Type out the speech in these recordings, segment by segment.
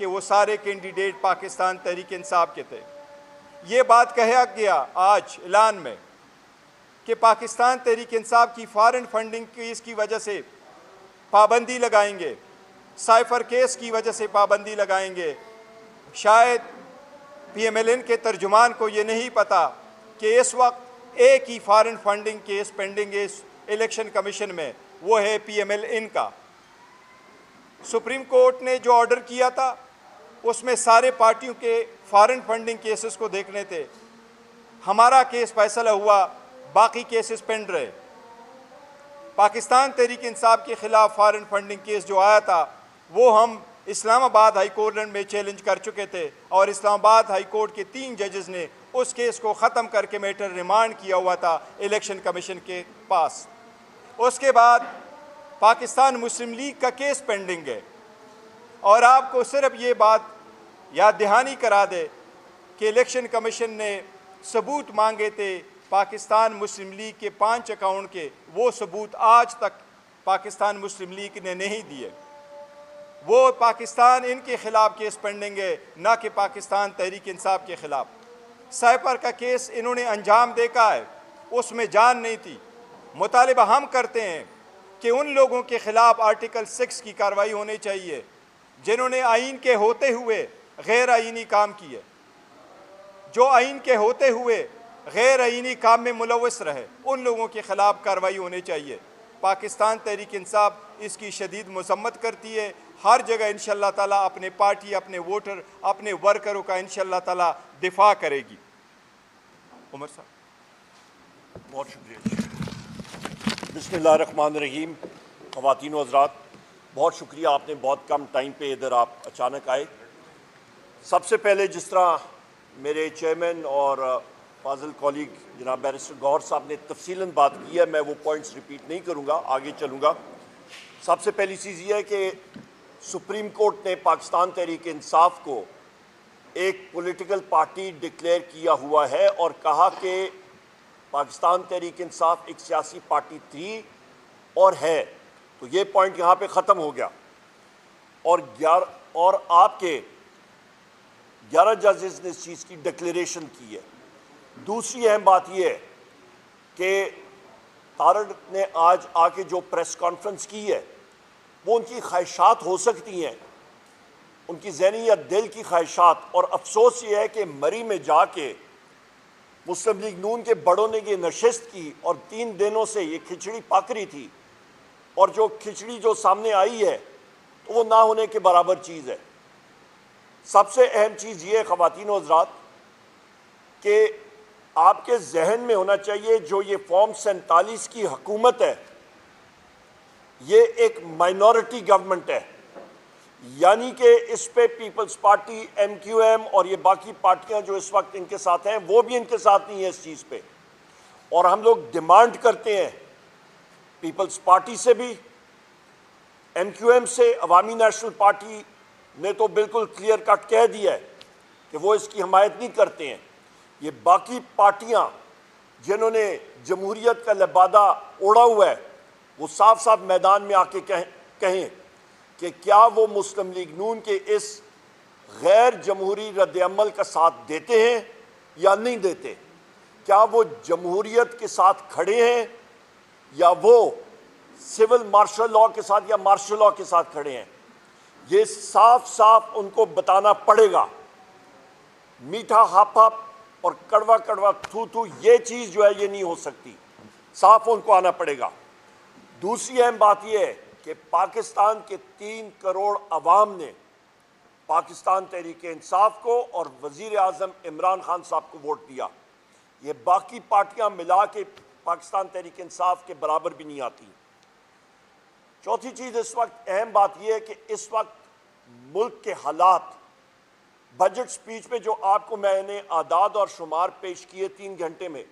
کہ وہ سارے کینڈیڈیٹ پاکستان تحریک انصاف کے تھے۔ یہ بات کہا گیا آج اعلان میں کہ پاکستان تحریک انصاف کی فارن فنڈنگ کیس کی وجہ سے پابندی لگائیں گے، سائفر کیس کی وجہ سے پابندی لگائیں گے۔ شاید پی ایم ایل این کے ترجمان کو یہ نہیں پتا کہ اس وقت ایک ہی فارن فنڈنگ کیس پینڈنگ ہے الیکشن کمیشن میں، وہ ہے پی ایم ایل این کا۔ سپریم کورٹ نے جو آرڈر کیا تھا اس میں سارے پارٹیوں کے فارن فنڈنگ کیسز کو دیکھنے تھے۔ ہمارا کیس فیصلہ ہوا، باقی کیسز پینڈ رہے۔ پاکستان تحریک انصاف کے خلاف فارن فنڈنگ کیس جو آیا تھا وہ ہم اسلام آباد ہائی کورٹ میں چیلنج کر چکے تھے، اور اسلام آباد ہائی کورٹ کے 3 ججز نے اس کیس کو ختم کر کے میٹر ریمانڈ کیا ہوا تھا الیکشن کمیشن کے پاس۔ اس کے بعد پاکستان مسلم لیگ کا کیس پینڈنگ ہے، اور آپ کو صرف یہ بات یاد دہانی کرا دے کہ الیکشن کمیشن نے ثبوت مانگے تھے پاکستان مسلم لیگ کے 5 اکاؤنٹ کے، وہ ثبوت آج تک پاکستان مسلم لیگ نے نہیں دیے۔ وہ پاکستان ان کے خلاف کیس پینڈنگ ہے، نہ کہ پاکستان تحریک انصاف کے خلاف۔ سائپر کا کیس انہوں نے انجام دیکھا ہے، اس میں جان نہیں تھی۔ مطالبہ ہم کرتے ہیں کہ ان لوگوں کے خلاف آرٹیکل 6 کی کارروائی ہونی چاہیے جنہوں نے آئین کے ہوتے ہوئے غیر آئینی کام کیے، جو آئین کے ہوتے ہوئے غیر آئینی کام میں ملوث رہے، ان لوگوں کے خلاف کارروائی ہونی چاہیے۔ پاکستان تحریک انصاف اس کی شدید مذمت کرتی ہے۔ ہر جگہ انشاءاللہ تعالیٰ اپنے پارٹی، اپنے ووٹر، اپنے ورکروں کا انشاءاللہ تعالیٰ دفاع کرے گی۔ عمر صاحب بہت شکریہ۔ بسم اللہ الرحمن الرحیم۔ خواتین و حضرات، بہت شکریہ، آپ نے بہت کم ٹائم پہ ادھر آپ اچانک آئے۔ سب سے پہلے جس طرح میرے چیئرمین اور فاضل کولیگ جناب بیرسٹر گوہر صاحب نے تفصیلاً بات کی ہے، میں وہ پوائنٹس ریپیٹ نہیں کروں گا، آگے چلوں گا۔ سب سے پہلی چیز یہ ہے کہ سپریم کورٹ نے پاکستان تحریک انصاف کو ایک پولیٹیکل پارٹی ڈکلیئر کیا ہوا ہے اور کہا کہ پاکستان تحریک انصاف ایک سیاسی پارٹی تھی اور ہے، تو یہ پوائنٹ یہاں پہ ختم ہو گیا۔ اور آپ کے 11 ججز نے اس چیز کی ڈکلیریشن کی ہے۔ دوسری اہم بات یہ ہے کہ تارڑ نے آج آ کے جو پریس کانفرنس کی ہے وہ ان کی خواہشات ہو سکتی ہیں، ان کی ذہنی یا دل کی خواہشات، اور افسوس یہ ہے کہ مری میں جا کے مسلم لیگ نون کے بڑوں نے یہ نشست کی اور 3 دنوں سے یہ کھچڑی پک رہی تھی، اور جو کھچڑی جو سامنے آئی ہے تو وہ نہ ہونے کے برابر چیز ہے۔ سب سے اہم چیز یہ ہے خواتین و حضرات کہ آپ کے ذہن میں ہونا چاہیے جو یہ فارم 47 کی حکومت ہے یہ ایک مائنورٹی گورنمنٹ ہے، یعنی کہ اس پہ Peoples Party, M Q M اور یہ باقی پارٹیاں جو اس وقت ان کے ساتھ ہیں وہ بھی ان کے ساتھ نہیں ہیں اس چیز پہ، اور ہم لوگ ڈیمانڈ کرتے ہیں پیپلز پارٹی سے بھی، ایم کیو ایم سے۔ عوامی نیشنل پارٹی نے تو بالکل کلیئر کٹ کہہ دیا ہے کہ وہ اس کی حمایت نہیں کرتے ہیں۔ یہ باقی پارٹیاں جنہوں نے جمہوریت کا لبادہ اوڑھا ہوا ہے وہ صاف صاف میدان میں آ کے کہیں کہ کیا وہ مسلم لیگ نون کے اس غیر جمہوری رد عمل کا ساتھ دیتے ہیں یا نہیں دیتے، کیا وہ جمہوریت کے ساتھ کھڑے ہیں یا وہ سول مارشل لاء کے ساتھ یا مارشل لاء کے ساتھ کھڑے ہیں۔ یہ صاف صاف ان کو بتانا پڑے گا۔ میٹھا ہاپ ہاپ اور کڑوا کڑوا تھو تھو یہ چیز جو ہے یہ نہیں ہو سکتی، صاف ان کو آنا پڑے گا۔ دوسری اہم بات یہ ہے کہ پاکستان کے 3 کروڑ عوام نے پاکستان تحریک انصاف کو اور وزیر اعظم عمران خان صاحب کو ووٹ دیا۔ یہ باقی پارٹیاں ملا کے پاکستان تحریک انصاف کے برابر بھی نہیں آتی۔ چوتھی چیز اس وقت اہم بات یہ ہے کہ اس وقت ملک کے حالات، بجٹ سپیچ میں جو آپ کو میں نے اعداد اور شمار پیش کیے 3 گھنٹے میں،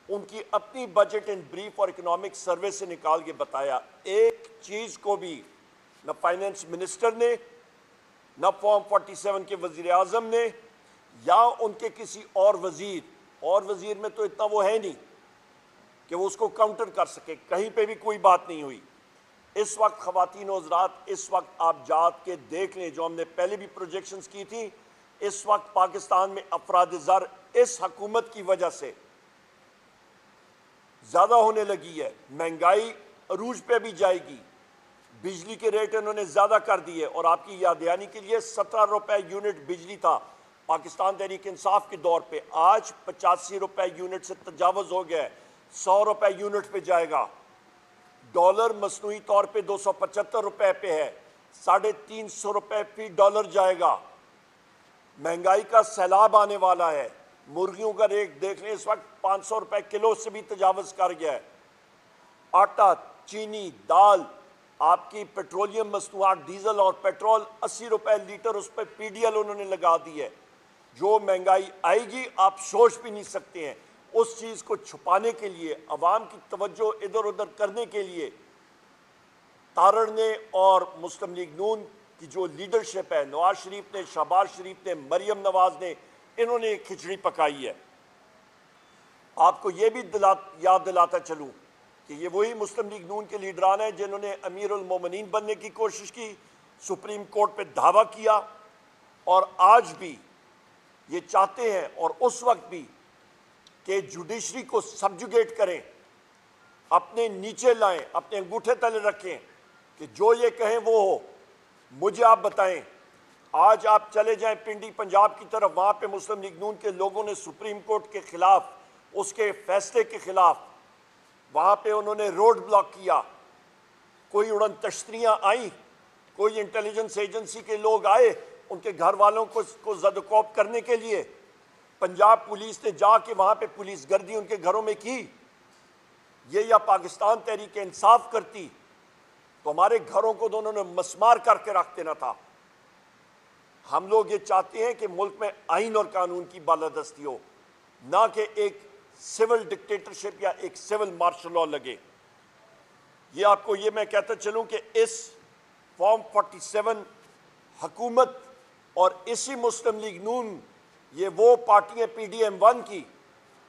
ان کی اپنی بجٹ ان بریف اور اکنامک سروے سے نکال کے بتایا، ایک چیز کو بھی نہ فائنانس منسٹر نے، نہ فارم 47 کے وزیر اعظم نے یا ان کے کسی اور وزیر میں تو اتنا وہ ہے نہیں کہ وہ اس کو کاؤنٹر کر سکے، کہیں پہ بھی کوئی بات نہیں ہوئی۔ اس وقت خواتین و حضرات، اس وقت آپ جات کے دیکھ لیں، جو ہم نے پہلے بھی پروجیکشنز کی تھی، اس وقت پاکستان میں افراد زر اس حکومت کی وجہ سے زیادہ ہونے لگی ہے، مہنگائی عروج پہ بھی جائے گی، بجلی کے ریٹ انہوں نے زیادہ کر دیے، اور آپ کی یاد دہانی کے لیے 17 روپے یونٹ بجلی تھا پاکستان تحریک انصاف کے دور پہ، آج 85 روپے یونٹ سے تجاوز ہو گیا ہے، 100 روپے یونٹ پہ جائے گا۔ ڈالر مصنوعی طور پہ 275 روپے پہ ہے، 350 روپے فی ڈالر جائے گا۔ مہنگائی کا سیلاب آنے والا ہے۔ مرغیوں کا ریٹ دیکھ لیں، اس وقت 500 روپے کلو سے بھی تجاوز کر گیا ہے۔ آٹا، چینی، دال، آپ کی پیٹرولیم مصنوعات، ڈیزل اور پیٹرول 80 روپے لیٹر اس پہ پی ڈی ایل انہوں نے لگا دی ہے۔ جو مہنگائی آئے گی آپ سوچ بھی نہیں سکتے ہیں۔ اس چیز کو چھپانے کے لیے، عوام کی توجہ ادھر ادھر کرنے کے لیے، تارڑ نے اور مسلم لیگ نون کی جو لیڈرشپ ہے، نواز شریف نے، شہباز شریف نے، مریم نواز نے، انہوں نے ایک کھچڑی پکائی ہے۔ آپ کو یہ بھی یاد دلاتا چلوں کہ یہ وہی مسلم لیگ نون کے لیڈران ہیں جنہوں نے امیر المومنین بننے کی کوشش کی، سپریم کورٹ پہ دعویٰ کیا، اور آج بھی یہ چاہتے ہیں اور اس وقت بھی کہ جوڈیشری کو سبجوگیٹ کریں، اپنے نیچے لائیں، اپنے انگوٹھے تلے رکھیں کہ جو یہ کہیں وہ ہو۔ مجھے آپ بتائیں، آج آپ چلے جائیں پنڈی پنجاب کی طرف، وہاں پہ مسلم لیگ نون کے لوگوں نے سپریم کورٹ کے خلاف، اس کے فیصلے کے خلاف، وہاں پہ انہوں نے روڈ بلاک کیا، کوئی اڑن تشتریاں آئیں، کوئی انٹیلیجنس ایجنسی کے لوگ آئے ان کے گھر والوں کو زد و کوب کرنے کے لیے، پنجاب پولیس نے جا کے وہاں پہ پولیس گردی ان کے گھروں میں کی۔ یہ یا پاکستان تحریک انصاف کرتی تو ہمارے گھروں کو دونوں نے مسمار کر کے رکھ دینا تھا۔ ہم لوگ یہ چاہتے ہیں کہ ملک میں آئین اور قانون کی بالادستی ہو، نہ کہ ایک سول ڈکٹیٹرشپ یا ایک سول مارشل لاء لگے۔ یہ آپ کو یہ میں کہتا چلوں کہ اس فارم 47 حکومت اور اسی مسلم لیگ نون، یہ وہ پارٹیاں پی ڈی ایم 1 کی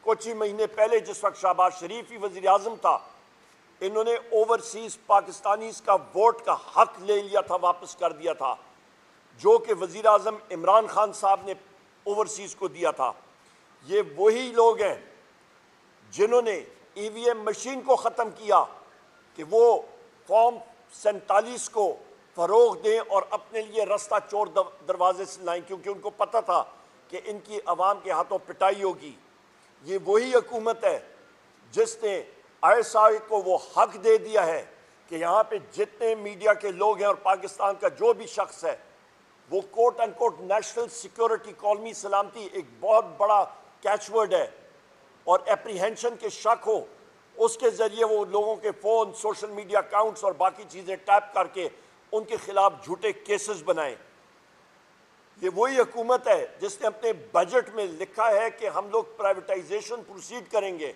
کچھ ہی مہینے پہلے، جس وقت شہباز شریف ہی وزیر اعظم تھا، انہوں نے اوورسیز پاکستانیز کا ووٹ کا حق لے لیا تھا، واپس کر دیا تھا، جو کہ وزیر اعظم عمران خان صاحب نے اوورسیز کو دیا تھا۔ یہ وہی لوگ ہیں جنہوں نے ای وی ایم مشین کو ختم کیا کہ وہ فارم 47 کو فروغ دیں اور اپنے لیے رستہ چور دروازے سے لائیں، کیونکہ ان کو پتہ تھا کہ ان کی عوام کے ہاتھوں پٹائی ہوگی۔ یہ وہی حکومت ہے جس نے آئی ایس آئی کو وہ حق دے دیا ہے کہ یہاں پہ جتنے میڈیا کے لوگ ہیں اور پاکستان کا جو بھی شخص ہے، وہ کوٹ ان کوٹ نیشنل سیکیورٹی، قومی سلامتی ایک بہت بڑا کیچ ورڈ ہے، اور اپریہنشن کے شک ہو، اس کے ذریعے وہ لوگوں کے فون، سوشل میڈیا اکاؤنٹس اور باقی چیزیں ٹیپ کر کے ان کے خلاف جھوٹے کیسز بنائیں۔ یہ وہی حکومت ہے جس نے اپنے بجٹ میں لکھا ہے کہ ہم لوگ پرائیویٹائزیشن پروسیڈ کریں گے۔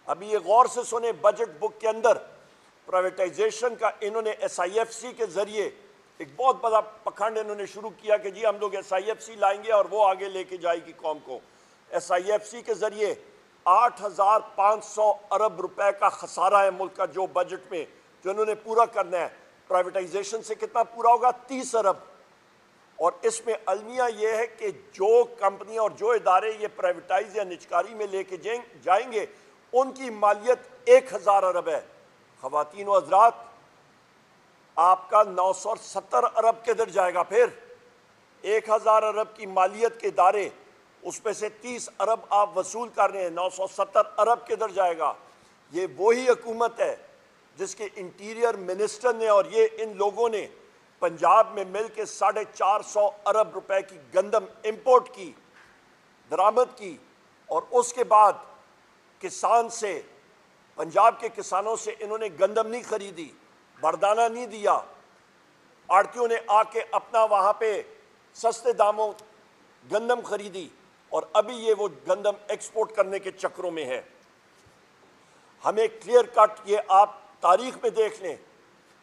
ابھی یہ غور سے سنیں، بجٹ بک کے اندر پرائیویٹائزیشن کا انہوں نے ایس آئی ایف سی کے ذریعے ایک بہت بڑا پکھنڈ انہوں نے شروع کیا کہ جی ہم لوگ ایس آئی ایف سی لائیں گے اور وہ آگے لے کے جائے گی قوم کو۔ ایس آئی ایف سی کے ذریعے 8,500 ارب روپے کا خسارہ ہے ملک کا، جو بجٹ میں جو انہوں نے پورا کرنا ہے۔ پرائیویٹائزیشن سے کتنا پورا ہوگا؟ 30 ارب۔ اور اس میں المیہ یہ ہے کہ جو کمپنیاں اور جو ادارے یہ پرائیویٹائز یا نجکاری میں لے کے جائیں گے، ان کی مالیت 1,000 ارب ہے۔ خواتین و حضرات، آپ کا 970 ارب کدھر جائے گا پھر؟ 1,000 ارب کی مالیت کے ادارے، اس میں سے 30 ارب آپ وصول کر رہے ہیں، 970 ارب کدھر جائے گا؟ یہ وہی حکومت ہے جس کے انٹیریئر منسٹر نے اور یہ ان لوگوں نے پنجاب میں مل کے 450 ارب روپے کی گندم امپورٹ کی، درآمد کی، اور اس کے بعد کسان سے، پنجاب کے کسانوں سے انہوں نے گندم نہیں خریدی، بردانہ نہیں دیا، آڑتیوں نے آ کے اپنا وہاں پہ سستے داموں گندم خریدی، اور ابھی یہ وہ گندم ایکسپورٹ کرنے کے چکروں میں ہے۔ ہمیں کلیئر کٹ یہ آپ تاریخ میں دیکھ لیں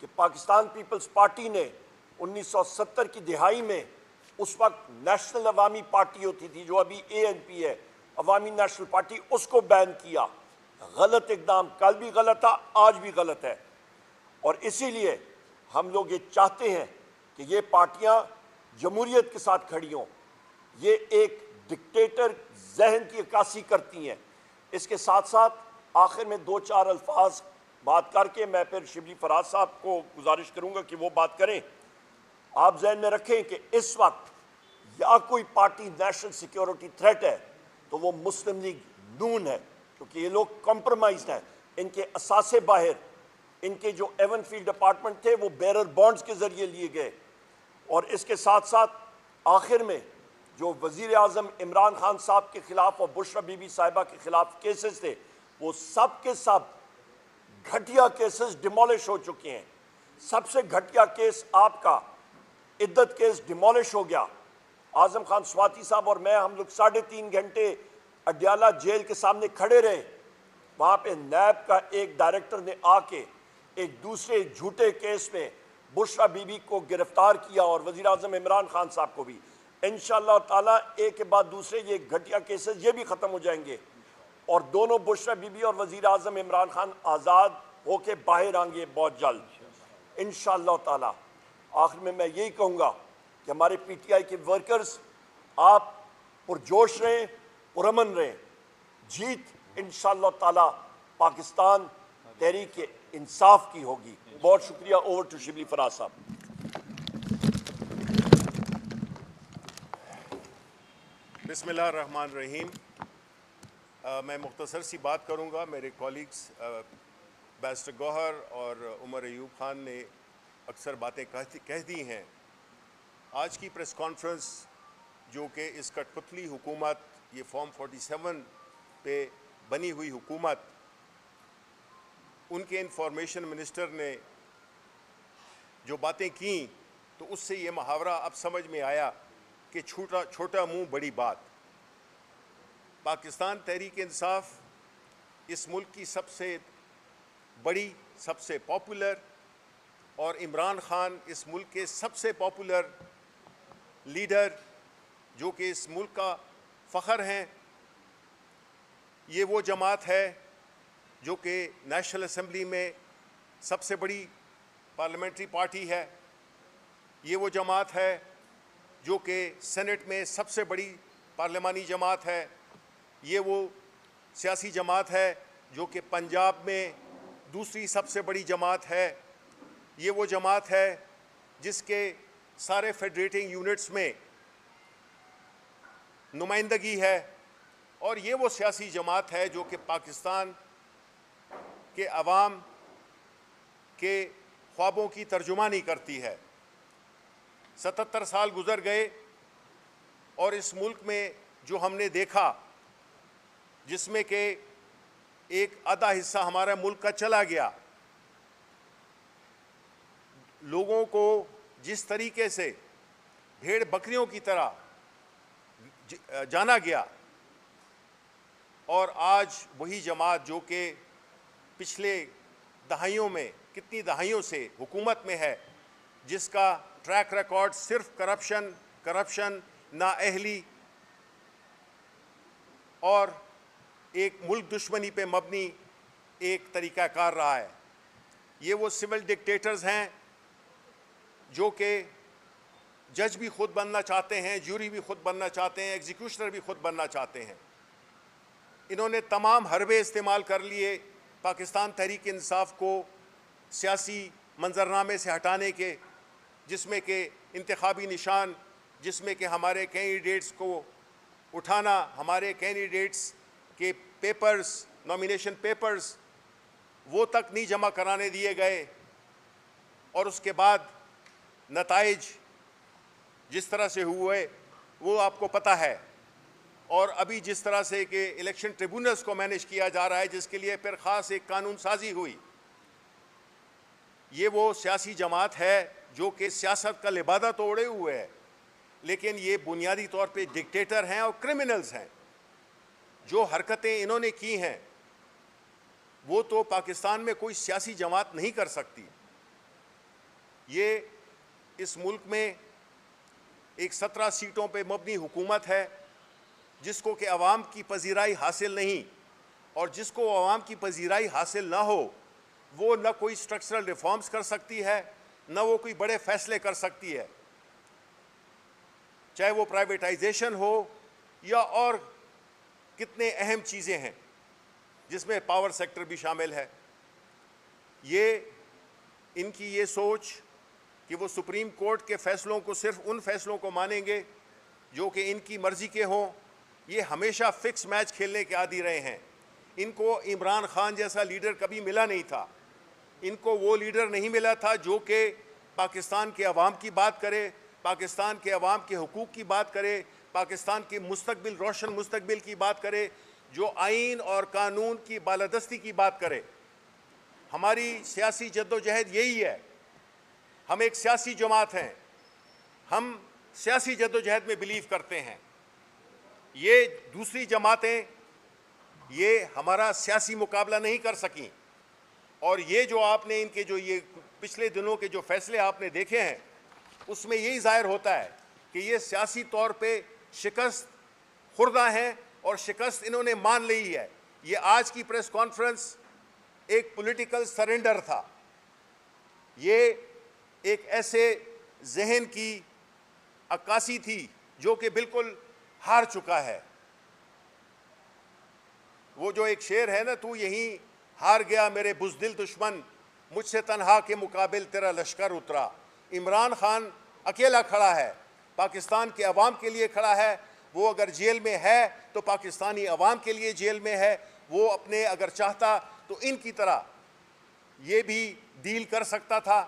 کہ پاکستان پیپلز پارٹی نے 1970 کی دہائی میں، اس وقت نیشنل عوامی پارٹی ہوتی تھی جو ابھی اے این پی ہے، عوامی نیشنل پارٹی، اس کو بین کیا۔ غلط اقدام، کل بھی غلط تھا، آج بھی غلط ہے۔ اور اسی لیے ہم لوگ یہ چاہتے ہیں کہ یہ پارٹیاں جمہوریت کے ساتھ کھڑی ہوں. یہ ایک ڈکٹیٹر ذہن کی عکاسی کرتی ہیں. اس کے ساتھ ساتھ آخر میں 2-4 الفاظ بات کر کے میں پھر شبلی فراز صاحب کو گزارش کروں گا کہ وہ بات کریں. آپ ذہن میں رکھیں کہ اس وقت یا کوئی پارٹی نیشنل سیکیورٹی تھریٹ ہے تو وہ مسلم لیگ نون ہے, کیونکہ یہ لوگ کمپرومائزڈ ہیں. ان کے اثاثے باہر, ان کے جو ایون فیلڈ اپارٹمنٹ تھے وہ بیرر بانڈز کے ذریعے لیے گئے. اور اس کے ساتھ ساتھ آخر میں جو وزیر اعظم عمران خان صاحب کے خلاف اور بشرا بی بی صاحبہ کے خلاف کیسز تھے, وہ سب کے سب گھٹیا کیسز ڈیمولش ہو چکے ہیں. سب سے گھٹیا کیس آپ کا عدت کیس ڈیمولش ہو گیا. اعظم خان سواتی صاحب اور میں ہم لوگ 3.5 گھنٹے اڈیالہ جیل کے سامنے کھڑے رہے. وہاں پہ نیب کا ایک ڈائریکٹر نے آ کے ایک دوسرے جھوٹے کیس میں بشرا بی بی کو گرفتار کیا اور وزیر اعظم عمران خان صاحب کو بھی. انشاءاللہ تعالیٰ ایک کے بعد دوسرے یہ گھٹیا کیسز یہ بھی ختم ہو جائیں گے اور دونوں بشرا بی بی اور وزیر اعظم عمران خان آزاد ہو کے باہر آئیں گے بہت جلد انشاءاللہ تعالیٰ. آخر میں یہی کہوں گا کہ ہمارے پی ٹی آئی کے ورکرز آپ پرجوش رہیں, پرامن رہیں. جیت انشاءاللہ تعالیٰ پاکستان تحریک انصاف کی ہوگی. بہت شکریہ. اوور ٹو شبلی فراز صاحب. بسم اللہ الرحمن الرحیم. میں مختصر سی بات کروں گا. میرے کولیگز بیرسٹر گوہر اور عمر ایوب خان نے اکثر باتیں کہہ دی ہیں. آج کی پریس کانفرنس جو کہ اس کٹ پتلی حکومت, یہ فارم 47 پہ بنی ہوئی حکومت, ان کے انفارمیشن منسٹر نے جو باتیں کیں تو اس سے یہ محاورہ اب سمجھ میں آیا کہ چھوٹا منہ بڑی بات. پاکستان تحریک انصاف اس ملک کی سب سے بڑی, سب سے پاپولر, اور عمران خان اس ملک کے سب سے پاپولر لیڈر جو کہ اس ملک کا فخر ہیں. یہ وہ جماعت ہے جو کہ نیشنل اسمبلی میں سب سے بڑی پارلیمنٹری پارٹی ہے. یہ وہ جماعت ہے جو کہ سینٹ میں سب سے بڑی پارلیمانی جماعت ہے. یہ وہ سیاسی جماعت ہے جو کہ پنجاب میں دوسری سب سے بڑی جماعت ہے. یہ وہ جماعت ہے جس کے سارے فیڈریٹنگ یونٹس میں نمائندگی ہے. اور یہ وہ سیاسی جماعت ہے جو کہ پاکستان کے عوام کے خوابوں کی ترجمانی کرتی ہے. 77 سال گزر گئے اور اس ملک میں جو ہم نے دیکھا, جس میں کہ ایک آدھا حصہ ہمارا ملک کا چلا گیا, لوگوں کو جس طریقے سے بھیڑ بکریوں کی طرح جانا گیا, اور آج وہی جماعت جو کہ پچھلے دہائیوں میں, کتنی دہائیوں سے حکومت میں ہے, جس کا ٹریک ریکارڈ صرف کرپشن, نااہلی اور ایک ملک دشمنی پہ مبنی ایک طریقہ کار رہا ہے. یہ وہ سول ڈکٹیٹرز ہیں جو کہ جج بھی خود بننا چاہتے ہیں, جیوری بھی خود بننا چاہتے ہیں, ایگزیکیوشنر بھی خود بننا چاہتے ہیں. انہوں نے تمام حربے استعمال کر لیے پاکستان تحریک انصاف کو سیاسی منظرنامے سے ہٹانے کے, جس میں کہ انتخابی نشان, جس میں کہ ہمارے کینڈیڈیٹس کو اٹھانا, ہمارے کینڈیڈیٹس کے پیپرز, نامینیشن پیپرز وہ تک نہیں جمع کرانے دیے گئے. اور اس کے بعد نتائج جس طرح سے ہوئے وہ آپ کو پتہ ہے. اور ابھی جس طرح سے کہ الیکشن ٹریبونلز کو مینیج کیا جا رہا ہے, جس کے لیے پھر خاص ایک قانون سازی ہوئی. یہ وہ سیاسی جماعت ہے جو کہ سیاست کا لبادہ تو اوڑھے ہوئے ہے, لیکن یہ بنیادی طور پہ ڈکٹیٹر ہیں اور کرمنلز ہیں. جو حرکتیں انہوں نے کی ہیں وہ تو پاکستان میں کوئی سیاسی جماعت نہیں کر سکتی. یہ اس ملک میں ایک 17 سیٹوں پہ مبنی حکومت ہے جس کو کہ عوام کی پذیرائی حاصل نہیں, اور جس کو عوام کی پذیرائی حاصل نہ ہو وہ نہ کوئی اسٹرکچرل ریفارمز کر سکتی ہے، نہ وہ کوئی بڑے فیصلے کر سکتی ہے، چاہے وہ پرائیویٹائزیشن ہو یا اور کتنے اہم چیزیں ہیں جس میں پاور سیکٹر بھی شامل ہے۔ یہ ان کی یہ سوچ کہ وہ سپریم کورٹ کے فیصلوں کو صرف ان فیصلوں کو مانیں گے جو کہ ان کی مرضی کے ہوں، یہ ہمیشہ فکس میچ کھیلنے کے عادی رہے ہیں۔ ان کو عمران خان جیسا لیڈر کبھی ملا نہیں تھا، ان کو وہ لیڈر نہیں ملا تھا جو کہ پاکستان کے عوام کی بات کرے، پاکستان کے عوام کے حقوق کی بات کرے، پاکستان کے مستقبل، روشن مستقبل کی بات کرے، جو آئین اور قانون کی بالادستی کی بات کرے۔ ہماری سیاسی جدوجہد یہی ہے، ہم ایک سیاسی جماعت ہیں، ہم سیاسی جدوجہد میں بلیو کرتے ہیں۔ یہ دوسری جماعتیں یہ ہمارا سیاسی مقابلہ نہیں کر سکیں، اور یہ جو آپ نے ان کے جو یہ پچھلے دنوں کے جو فیصلے آپ نے دیکھے ہیں اس میں یہی ظاہر ہوتا ہے کہ یہ سیاسی طور پہ شکست خوردہ ہیں اور شکست انہوں نے مان لی ہے۔ یہ آج کی پریس کانفرنس ایک پولیٹیکل سرنڈر تھا، یہ ایک ایسے ذہن کی عکاسی تھی جو کہ بالکل ہار چکا ہے۔ وہ جو ایک شعر ہے نا، تو یہیں ہار گیا میرے بزدل دشمن، مجھ سے تنہا کے مقابل تیرا لشکر اترا۔ عمران خان اکیلا کھڑا ہے، پاکستان کے عوام کے لیے کھڑا ہے۔ وہ اگر جیل میں ہے تو پاکستانی عوام کے لیے جیل میں ہے۔ وہ اپنے اگر چاہتا تو ان کی طرح یہ بھی ڈیل کر سکتا تھا۔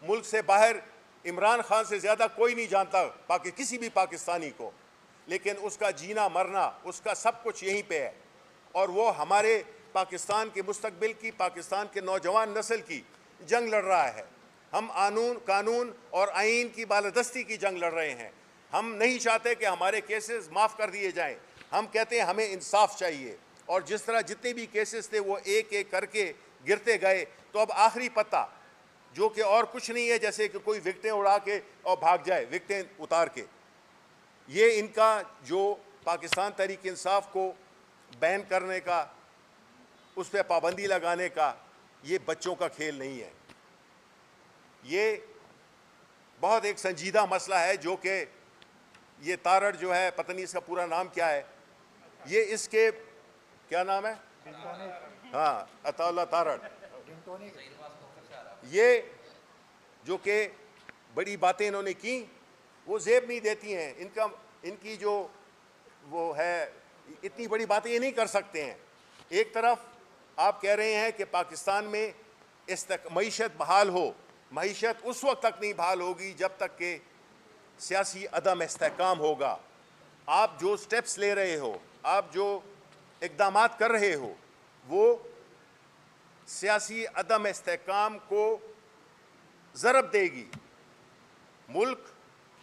ملک سے باہر عمران خان سے زیادہ کوئی نہیں جانتا کسی بھی پاکستانی کو، لیکن اس کا جینا مرنا، اس کا سب کچھ یہیں پہ ہے، اور وہ ہمارے پاکستان کے مستقبل کی، پاکستان کے نوجوان نسل کی جنگ لڑ رہا ہے۔ ہم قانون اور آئین کی بالادستی کی جنگ لڑ رہے ہیں۔ ہم نہیں چاہتے کہ ہمارے کیسز معاف کر دیے جائیں، ہم کہتے ہیں ہمیں انصاف چاہیے۔ اور جس طرح جتنے بھی کیسز تھے وہ ایک ایک کر کے گرتے گئے، تو اب آخری پتہ جو کہ اور کچھ نہیں ہے جیسے کہ کوئی وکٹیں اڑا کے اور بھاگ جائے، وکٹیں اتار کے۔ یہ ان کا جو پاکستان تحریک انصاف کو بین کرنے کا، اس پہ پابندی لگانے کا، یہ بچوں کا کھیل نہیں ہے۔ یہ بہت ایک سنجیدہ مسئلہ ہے جو کہ یہ تارڑ جو ہے، پتہ نہیں اس کا پورا نام کیا ہے، یہ اس کے کیا نام ہے؟ ہاں، عطا اللہ تارڑ۔ یہ جو کہ بڑی باتیں انہوں نے کی، وہ زیب نہیں دیتی ہیں۔ ان کی جو وہ ہے، اتنی بڑی باتیں یہ نہیں کر سکتے ہیں۔ ایک طرف آپ کہہ رہے ہیں کہ پاکستان میں معیشت بحال ہو، معیشت اس وقت تک نہیں بحال ہوگی جب تک کہ سیاسی عدم استحکام ہوگا۔ آپ جو سٹیپس لے رہے ہو، آپ جو اقدامات کر رہے ہو، وہ سیاسی عدم استحکام کو ضرب دے گی۔ ملک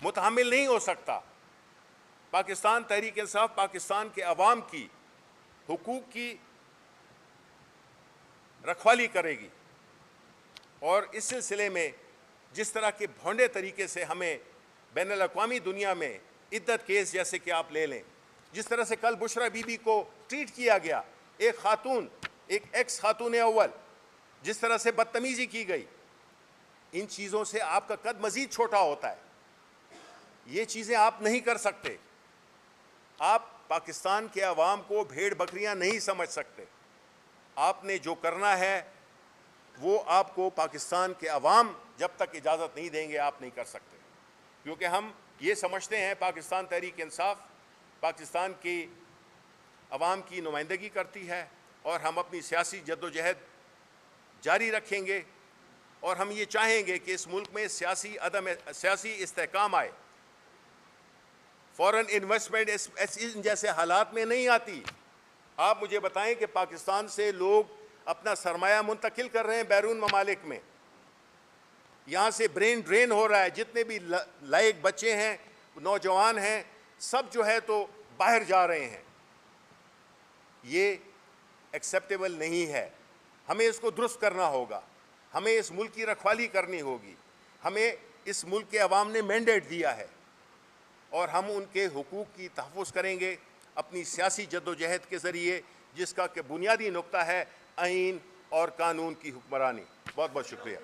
متحمل نہیں ہو سکتا۔ پاکستان تحریک انصاف پاکستان کے عوام کی حقوق کی رکھوالی کرے گی، اور اس سلسلے میں جس طرح کے بھونڈے طریقے سے ہمیں بین الاقوامی دنیا میں عدت کیس جیسے کہ آپ لے لیں، جس طرح سے کل بشرا بی بی کو ٹریٹ کیا گیا، ایک خاتون، ایک ایکس خاتون اول، جس طرح سے بدتمیزی کی گئی، ان چیزوں سے آپ کا قد مزید چھوٹا ہوتا ہے۔ یہ چیزیں آپ نہیں کر سکتے۔ آپ پاکستان کے عوام کو بھیڑ بکریاں نہیں سمجھ سکتے۔ آپ نے جو کرنا ہے وہ آپ کو پاکستان کے عوام جب تک اجازت نہیں دیں گے آپ نہیں کر سکتے، کیونکہ ہم یہ سمجھتے ہیں پاکستان تحریک انصاف پاکستان کی عوام کی نمائندگی کرتی ہے، اور ہم اپنی سیاسی جدوجہد جاری رکھیں گے، اور ہم یہ چاہیں گے کہ اس ملک میں سیاسی استحکام آئے۔ فورن انویسٹمنٹ ان جیسے حالات میں نہیں آتی۔ آپ مجھے بتائیں کہ پاکستان سے لوگ اپنا سرمایہ منتقل کر رہے ہیں بیرون ممالک میں، یہاں سے برین ڈرین ہو رہا ہے، جتنے بھی لائق بچے ہیں، نوجوان ہیں، سب جو ہے تو باہر جا رہے ہیں۔ یہ ایکسیپٹیبل نہیں ہے۔ ہمیں اس کو درست کرنا ہوگا، ہمیں اس ملک کی رکھوالی کرنی ہوگی۔ ہمیں اس ملک کے عوام نے مینڈیٹ دیا ہے، اور ہم ان کے حقوق کی تحفظ کریں گے اپنی سیاسی جدوجہد کے ذریعے، جس کا کہ بنیادی نقطہ ہے آئین اور قانون کی حکمرانی. بہت بہت شکریہ.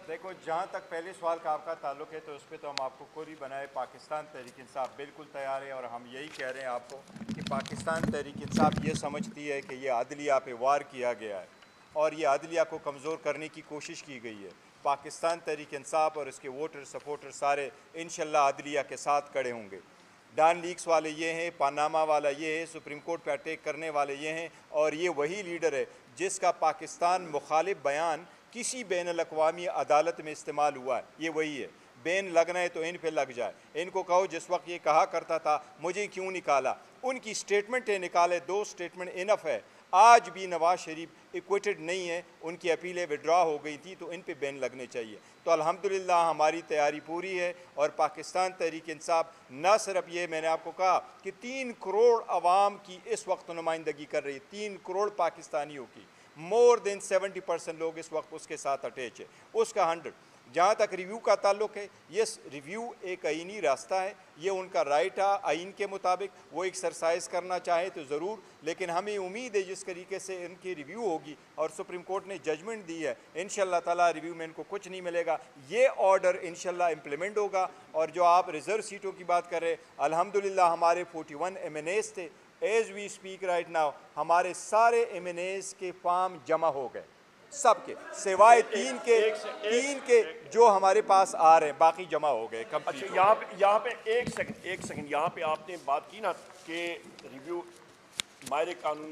دیکھو جہاں تک پہلے سوال کا آپ کا تعلق ہے تو اس پہ تو ہم آپ کو کوری بنائے. پاکستان تحریک انصاف بالکل تیار ہے اور ہم یہی کہہ رہے ہیں آپ کو کہ پاکستان تحریک انصاف یہ سمجھتی ہے کہ یہ عدلیہ پہ وار کیا گیا ہے اور یہ عدلیہ کو کمزور کرنے کی کوشش کی گئی ہے. پاکستان تحریک انصاف اور اس کے ووٹر سپورٹر سارے انشاءاللہ عدلیہ کے ساتھ کھڑے ہوں گے. ڈان لیکس والے یہ ہیں, پاناما والا یہ ہے, سپریم کورٹ پہ اٹیک کرنے والے یہ ہیں, اور یہ وہی لیڈر ہے جس کا پاکستان مخالف بیان کسی بین الاقوامی عدالت میں استعمال ہوا ہے. یہ وہی ہے. بین لگنا ہے تو ان پہ لگ جائے. ان کو کہو جس وقت یہ کہا کرتا تھا مجھے کیوں نکالا, ان کی سٹیٹمنٹیں نکالے. 2 سٹیٹمنٹ انف ہے. آج بھی نواز شریف ایکویٹڈ نہیں ہے, ان کی اپیلیں وڈرا ہو گئی تھی تو ان پہ بین لگنے چاہیے. تو الحمدللہ ہماری تیاری پوری ہے اور پاکستان تحریک انصاف نہ صرف یہ, میں نے آپ کو کہا کہ 3 کروڑ عوام کی اس وقت نمائندگی کر رہی ہے, 3 کروڑ پاکستانیوں کی. مور دین 70% لوگ اس وقت اس کے ساتھ اٹیچ ہے, اس کا 100. جہاں تک ریویو کا تعلق ہے, یہ ریویو ایک آئینی راستہ ہے, یہ ان کا رائٹ ہے آئین کے مطابق. وہ ایکسرسائز کرنا چاہے تو ضرور, لیکن ہمیں امید ہے جس طریقے سے ان کی ریویو ہوگی اور سپریم کورٹ نے ججمنٹ دی ہے انشاءاللہ تعالیٰ ریویو میں ان کو کچھ نہیں ملے گا. یہ آرڈر انشاءاللہ امپلیمنٹ ہوگا. اور جو آپ ریزرو سیٹوں کی بات کر رہے, الحمدللہ ہمارے 41 MNAs تھے. As we speak right now ہمارے سارے MNAs کے فارم جمع ہو گئے, سب کے سوائے 3 کے جو ہمارے پاس آ رہے ہیں, باقی جمع ہو گئے. اچھا یہاں پہ ایک سیکنڈ یہاں پہ آپ نے بات کی نا کہ ریویو ماہر قانون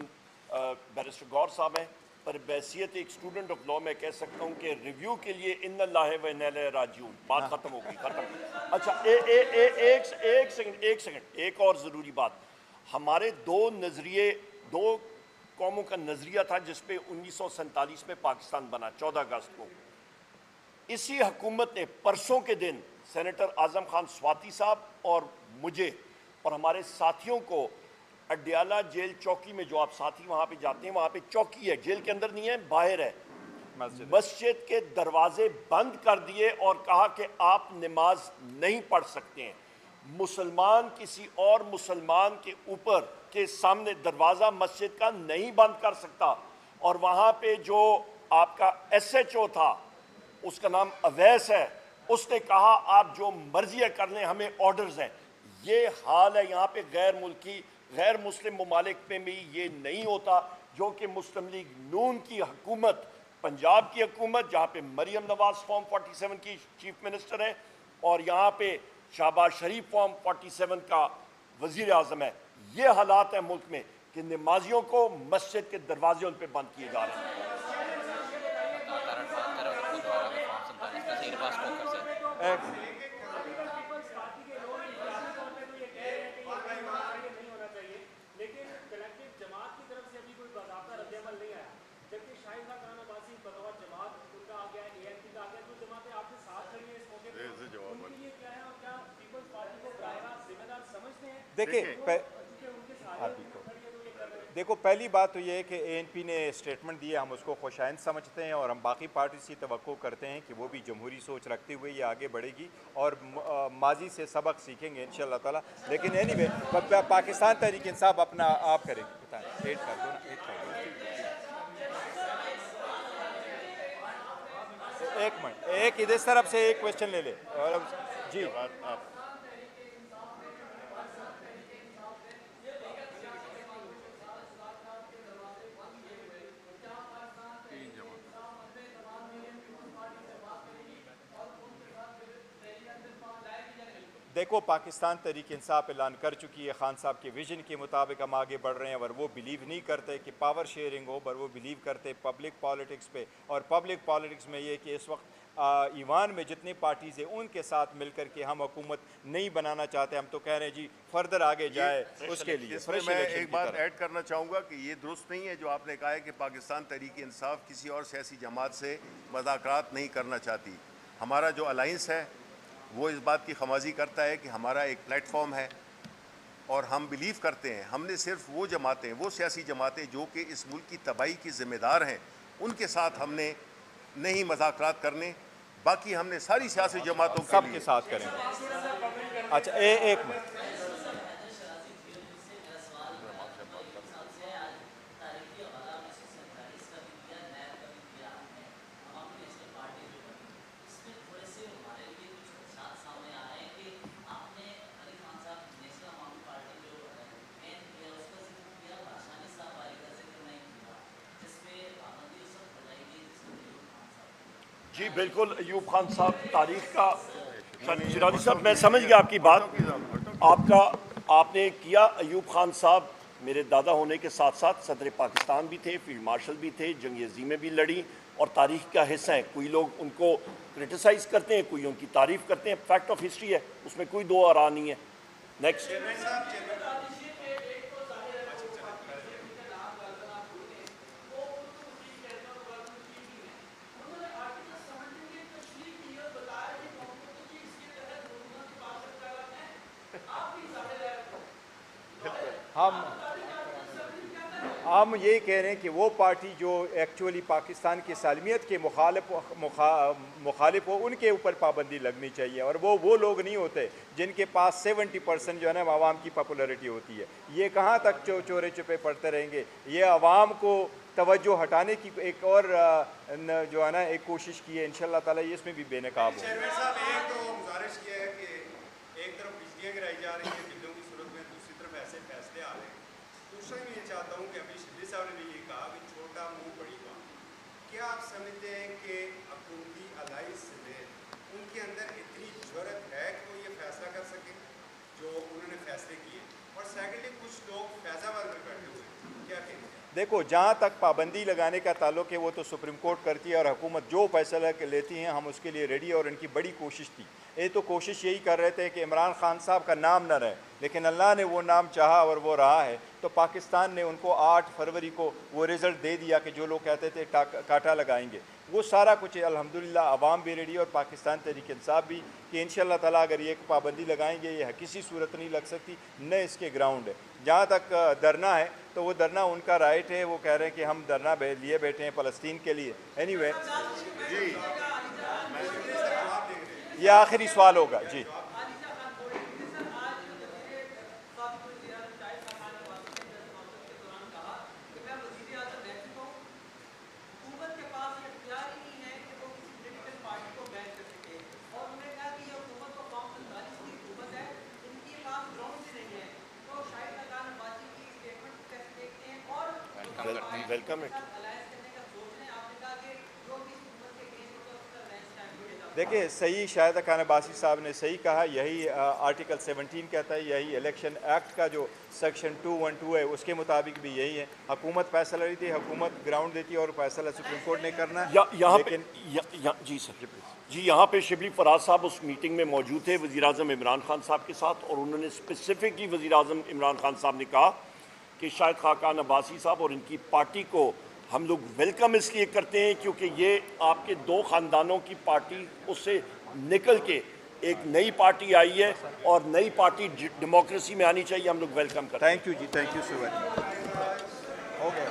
بیرسٹر غور صاحب ہیں, پر بحیثیت ایک اسٹوڈنٹ آف لا میں کہہ سکتا ہوں کہ ریویو کے لیے ان اللہ و انا الیہ راجعون. بات ختم ہو گئی, ختم. اچھا ایک سیکنڈ ایک اور ضروری بات. ہمارے 2 قوموں کا نظریہ تھا جس پہ 1947 میں پاکستان بنا 14 اگست کو. اسی حکومت نے پرسوں کے دن سینیٹر اعظم خان سواتی صاحب اور مجھے اور ہمارے ساتھیوں کو اڈیالہ جیل چوکی میں, جو آپ ساتھی وہاں پہ جاتے ہیں وہاں پہ چوکی ہے, جیل کے اندر نہیں ہے, باہر ہے, مسجد کے دروازے بند کر دیے اور کہا کہ آپ نماز نہیں پڑھ سکتے ہیں. مسلمان کسی اور مسلمان کے اوپر کے سامنے دروازہ مسجد کا نہیں بند کر سکتا. اور وہاں پہ جو آپ کا SHO تھا, اس کا نام اویس ہے, اس نے کہا آپ جو مرضی کر لیں, ہمیں آرڈرز ہیں. یہ حال ہے یہاں پہ. غیر مسلم ممالک میں بھی یہ نہیں ہوتا, جو کہ مسلم لیگ نون کی حکومت, پنجاب کی حکومت جہاں پہ مریم نواز فارم 47 کی چیف منسٹر ہے اور یہاں پہ شہباز شریف فارم 47 کا وزیر اعظم ہے. یہ حالات ہیں ملک میں کہ نمازیوں کو مسجد کے دروازے ان پہ بند کیے جا رہے ہیں. دیکھو پہلی بات تو یہ ہے کہ ANP نے اسٹیٹمنٹ دی ہے, ہم اس کو خوشائند سمجھتے ہیں اور ہم باقی پارٹی سے توقع کرتے ہیں کہ وہ بھی جمہوری سوچ رکھتے ہوئے یہ آگے بڑھے گی اور ماضی سے سبق سیکھیں گے انشاءاللہ تعالیٰ. لیکن اینی وے پاکستان تحریک انصاف اپنا آپ کرے گی. بتائیں, ایڈ کر دو ایک منٹ, ایک اس طرف سے ایک کوشچن لے لے. جی دیکھو پاکستان تحریک انصاف اعلان کر چکی ہے خان صاحب کے ویژن کے مطابق ہم آگے بڑھ رہے ہیں، اور وہ بلیو نہیں کرتے کہ پاور شیئرنگ ہو، پر وہ بلیو کرتے پبلک پالیٹکس پہ. اور پبلک پالیٹکس میں یہ کہ اس وقت ایوان میں جتنی پارٹیز ہیں ان کے ساتھ مل کر کے ہم حکومت نہیں بنانا چاہتے. ہم تو کہہ رہے ہیں جی فردر آگے جائے اس کے لیے. اس میں میں ایک بات ایڈ کرنا چاہوں گا کہ یہ درست نہیں ہے جو آپ نے کہا ہے کہ پاکستان تحریک انصاف کسی اور سیاسی جماعت سے مذاکرات نہیں کرنا چاہتی. ہمارا جو الائنس ہے وہ اس بات کی خمازی کرتا ہے کہ ہمارا ایک پلیٹ فارم ہے اور ہم بلیو کرتے ہیں ہم نے صرف وہ جماعتیں، وہ سیاسی جماعتیں جو کہ اس ملک کی تباہی کی ذمہ دار ہیں ان کے ساتھ ہم نے نہیں مذاکرات کرنے، باقی ہم نے ساری سیاسی جماعتوں سب کے ساتھ کریں گے. اچھا ایک منٹ. جی بالکل ایوب خان صاحب تاریخ کا شیرازی صاحب میں سمجھ گیا آپ کی بات. آپ نے کیا ایوب خان صاحب میرے دادا ہونے کے ساتھ ساتھ صدر پاکستان بھی تھے، فیلڈ مارشل بھی تھے، جنگ عظیمیں بھی لڑی اور تاریخ کا حصہ ہیں. کوئی لوگ ان کو کرٹیسائز کرتے ہیں، کوئی ان کی تعریف کرتے ہیں. فیکٹ آف ہسٹری ہے، اس میں کوئی دو آرا نہیں ہے. نیکسٹ. ہم یہ کہہ رہے ہیں کہ وہ پارٹی جو ایکچولی پاکستان کی سالمیت کے مخالف ہو ان کے اوپر پابندی لگنی چاہیے، اور وہ لوگ نہیں ہوتے جن کے پاس 70% جو ہے نا عوام کی پاپولیرٹی ہوتی ہے. یہ کہاں تک چورے چھپے پڑتے رہیں گے؟ یہ عوام کو توجہ ہٹانے کی ایک اور جو ہے نا ایک کوشش کی ہے. انشاءاللہ تعالیٰ یہ اس میں بھی بے نقاب ہو. چیئرمین صاحب ایک تو گزارش کیا ہے کہ ایک طرف بجلیاں گرائی جا رہی ہیں بلوں کی صورت میں، دوسری طرف ایسے فیصلے آ رہے ہیں. دوسرا میں یہ چاہتا ہوں کہ ابھی شبلی صاحب نے بھی یہ کہا کہ چھوٹا منہ بڑی بات. کیا آپ سمجھتے ہیں کہ حکومتی الائنس میں ان کے اندر اتنی جرأت ہے کہ وہ یہ فیصلہ کر سکیں جو انہوں نے فیصلے کیے؟ اور سیکنڈلی کچھ لوگ فیض آباد میں بیٹھے ہوئے ہیں، کیا کہیں گے؟ دیکھو جہاں تک پابندی لگانے کا تعلق ہے وہ تو سپریم کورٹ کرتی ہے، اور حکومت جو فیصلہ لیتی ہیں ہم اس کے لیے ریڈی، اور ان کی بڑی کوشش تھی. یہ تو کوشش یہی کر رہے تھے کہ عمران خان صاحب کا نام نہ رہے، لیکن اللہ نے وہ نام چاہا اور وہ رہا ہے. تو پاکستان نے ان کو 8 فروری کو وہ رزلٹ دے دیا کہ جو لوگ کہتے تھے کاٹا لگائیں گے، وہ سارا کچھ الحمدللہ عوام بھی ریڈی اور پاکستان تحریک انصاف بھی کہ انشاءاللہ تعالیٰ اگر یہ پابندی لگائیں گے یہ کسی صورت نہیں لگ سکتی، نہ اس کے گراؤنڈ ہے. جہاں تک دھرنا ہے تو وہ دھرنا ان کا رائٹ ہے، وہ کہہ رہے ہیں کہ ہم دھرنا لیے بیٹھے ہیں فلسطین کے لیے. اینی وے یہ آخری سوال ہوگا. جی ویلکم اٹ. دیکھیں صحیح شاہد خان عباسی صاحب نے صحیح کہا، یہی آرٹیکل 17 کہتا ہے، یہی الیکشن ایکٹ کا جو سیکشن 212 ہے اس کے مطابق بھی یہی ہے. حکومت فیصلہ لیتی ہے، حکومت گراؤنڈ دیتی ہے، اور فیصلہ سپریم کورٹ نے کرنا ہے. یہاں پہ لیکن جی سر جی یہاں پہ شبلی فراز صاحب اس میٹنگ میں موجود تھے وزیر اعظم عمران خان صاحب کے ساتھ، اور انہوں نے اسپیسیفکلی وزیر اعظم عمران خان صاحب نے کہا کہ شاہد خاقان عباسی صاحب اور ان کی پارٹی کو ہم لوگ ویلکم اس لیے کرتے ہیں کیونکہ یہ آپ کے 2 خاندانوں کی پارٹی اس سے نکل کے ایک نئی پارٹی آئی ہے، اور نئی پارٹی ڈیموکریسی میں آنی چاہیے. ہم لوگ ویلکم کرتے ہیں. Thank you ji, thank you so much. ہو گیا.